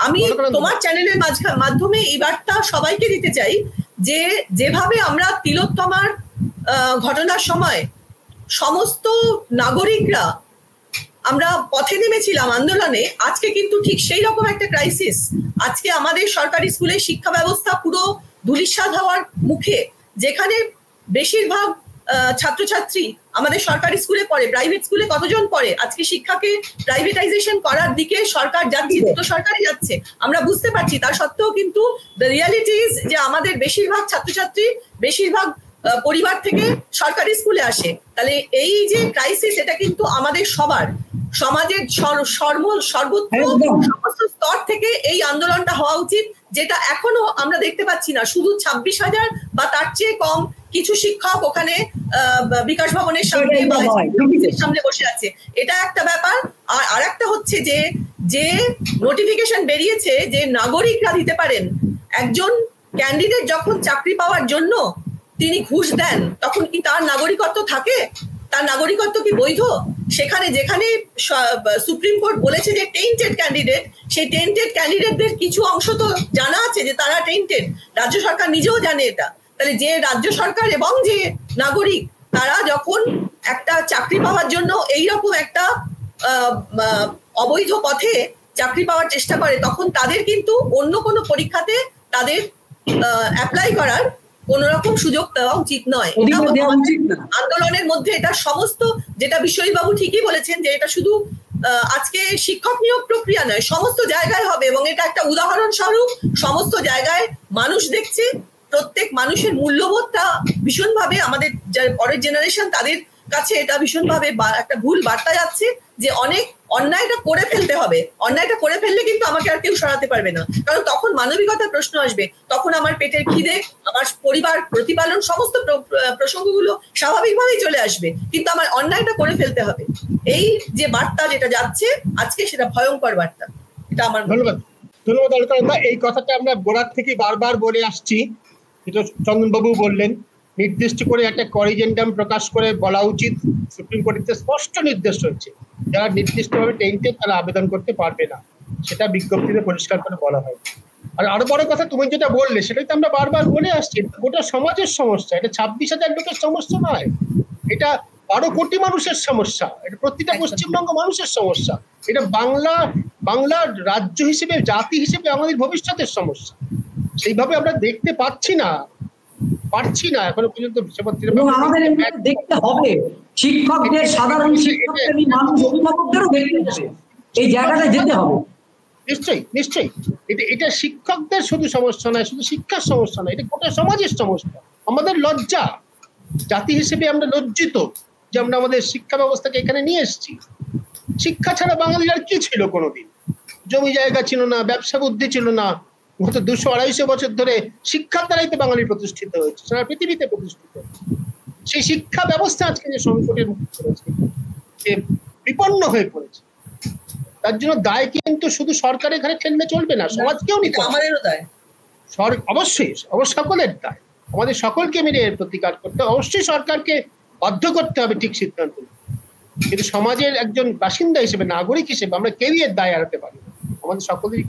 আমি তোমার চ্যানেলের মাধ্যমে এই বার্তা সবাইকে দিতে চাই যে যেভাবে আমরা তিলোত্তমার ঘটনার সময় সমস্ত নাগরিকরা আমরা পথে নেমেছিলাম আন্দোলনে, আজকে কিন্তু ঠিক সেই রকম একটা ক্রাইসিস। আজকে আমাদের সরকারি স্কুলের শিক্ষা ব্যবস্থা পুরো ধূলিসাৎ হওয়ার মুখে, যেখানে বেশিরভাগ ছাত্রছাত্রী আমাদের সরকারি স্কুলে পড়ে, প্রাইভেট স্কুলে কতজন পড়ে? আজকে শিক্ষাকে প্রাইভেটাইজেশন করার দিকে সরকার যাচ্ছে, দুটো সরকারই যাচ্ছে, আমরা বুঝতে পারছি। তা সত্ত্বেও কিন্তু দ্য রিয়ালিটি ইজ যে আমাদের বেশিরভাগ ছাত্রছাত্রী, বেশিরভাগ পরিবার থেকে সরকারি স্কুলে আসে। তাহলে এই যে ক্রাইসিস, এটা কিন্তু আমাদের সবার, সমাজের সর্বত্র সমস্ত স্তর থেকে এই আন্দোলনটা হওয়া উচিত, যেটা এখনো আমরা দেখতে পাচ্ছি না। শুধু 26,000 বা তার চেয়ে কম কিছু শিক্ষক ওখানে বিকাশ ভবনের সামনে সামনে বসে আছে, এটা একটা ব্যাপার। আর আরেকটা হচ্ছে যে নোটিফিকেশন বেরিয়েছে যে নাগরিকরা দিতে পারেন। একজন ক্যান্ডিডেট যখন চাকরি পাওয়ার জন্য তিনি ঘুষ দেন, তখন কি তার নাগরিকত্ব থাকে? তার নাগরিকত্ব কি বৈধ? সেখানে যেখানে সুপ্রিম কোর্ট বলেছে যে টেইন্টেড ক্যান্ডিডেট, সেই টেইন্টেড ক্যান্ডিডেটদের কিছু অংশ তো জানা আছে যে তারা টেইন্টেড, রাজ্য সরকার নিজেও জানে এটা। তাহলে যে রাজ্য সরকার এবং যে নাগরিক, তারা যখন একটা চাকরি পাওয়ার জন্য এইরকম একটা অবৈধ পথে চাকরি পাওয়ার চেষ্টা করে, তখন তাদের কিন্তু অন্য কোনো পরীক্ষাতে তাদের অ্যাপ্লাই করার কোন রকম সুযোগ দেওয়া উচিত নয়। আন্দোলনের মধ্যে এটা সমস্ত, যেটা বিশ্বজিৎবাবু ঠিকই বলেছেন যে এটা শুধু আজকে শিক্ষক নিয়োগ প্রক্রিয়া নয়, সমস্ত জায়গায় হবে, এবং এটা একটা উদাহরণস্বরূপ সমস্ত জায়গায় মানুষ দেখছে। প্রত্যেক মানুষের মূল্যবোধটা ভীষণভাবে আমাদের পরের জেনারেশন, তাদের কাছে এটা ভীষণভাবে একটা ভুল বার্তা যাচ্ছে যে অনেক অন্যায়টা করে ফেলতে হবে। অন্যায়টা করে ফেললে কিন্তু আমাকে আর কেউ সরাতে পারবে না, কারণ তখন মানবিকতার প্রশ্ন আসবে, তখন আমার পেটের খিদে, আমার পরিবার প্রতিপালন, সমস্ত প্রসঙ্গগুলো স্বাভাবিকভাবেই চলে আসবে, কিন্তু আমার অন্যায়টা করে ফেলতে হবে। এই যে বার্তা যেটা যাচ্ছে আজকে, সেটা ভয়ঙ্কর বার্তা। এটা আমার ধন্যবাদ। ধন্যবাদ। এই কথাটা আমরা গোড়ার থেকে বারবার বলে আসছি, যেটা চন্দনবাবু বললেন, নির্দিষ্ট করে একটা করিজেন্ডাম প্রকাশ করে বলা উচিত। সুপ্রিম কোর্টের স্পষ্ট নির্দেশ হচ্ছে যারা নির্দিষ্টভাবে টেন্টেড তারা আবেদন করতে পারবে না, সেটা বিজ্ঞপ্তিতে পরিষ্কার করে বলা হয়। আর আরো বড় কথা, তুমি যেটা বললে সেটাই তো আমরা বারবার বলে আসছি, গোটা সমাজের সমস্যা। এটা 26,000 লোকের সমস্যা নয়, এটা 12 কোটি মানুষের সমস্যা, এটা প্রতিটা পশ্চিমবঙ্গ মানুষের সমস্যা। এটা বাংলার রাজ্য হিসেবে, জাতি হিসেবে আমাদের ভবিষ্যতের সমস্যা। সেইভাবে আমরা দেখতে পাচ্ছি না এখনো পর্যন্ত। আমাদের দেখতে হবে, শিক্ষকদের, সাধারণ শিক্ষকদের, মানুষ, অভিভাবকদেরও দেখতে হবে, এই জায়গাটা যেতে হবে। নিশ্চয়ই এটা শিক্ষকদের শুধু সমস্যা নয়, শুধু শিক্ষার সমস্যা নয়, এটা গোটা সমাজের সমস্যা। আমাদের লজ্জা, জাতি হিসেবে আমরা লজ্জিত যে আমরা আমাদের শিক্ষা ব্যবস্থাকে এখানে নিয়ে এসেছি। শিক্ষা ছাড়া বাঙালির আর কি ছিল? কোনোদিন জমি জায়গা ছিল না, ব্যবসা বুদ্ধি ছিল না। গত 200-250 বছর ধরে শিক্ষার দ্বারাই তো বাঙালি প্রতিষ্ঠিত হয়েছে, সারা পৃথিবীতে প্রতিষ্ঠিত। সেই শিক্ষা ব্যবস্থা আজকে যে সংকটের মুখে পড়েছে, যে বিপন্ন হয়ে পড়েছে, তার জন্য দায় কিন্তু শুধু সরকারের ঘাড়ে ঠেললে চলবে না, সমাজকেও নিতে হবে। আমাদেরও দায়, অবশ্যই সকলের দায়। আমাদের সকলকে মিলে এর প্রতিকার করতে হবে। অবশ্যই সরকারকে বাধ্য করতে হবে ঠিক সিদ্ধান্ত, কিন্তু সমাজের একজন বাসিন্দা হিসেবে, নাগরিক হিসেবে আমরা কেউই এর দায় এড়াতে পারি না। আমাদের সকলেরই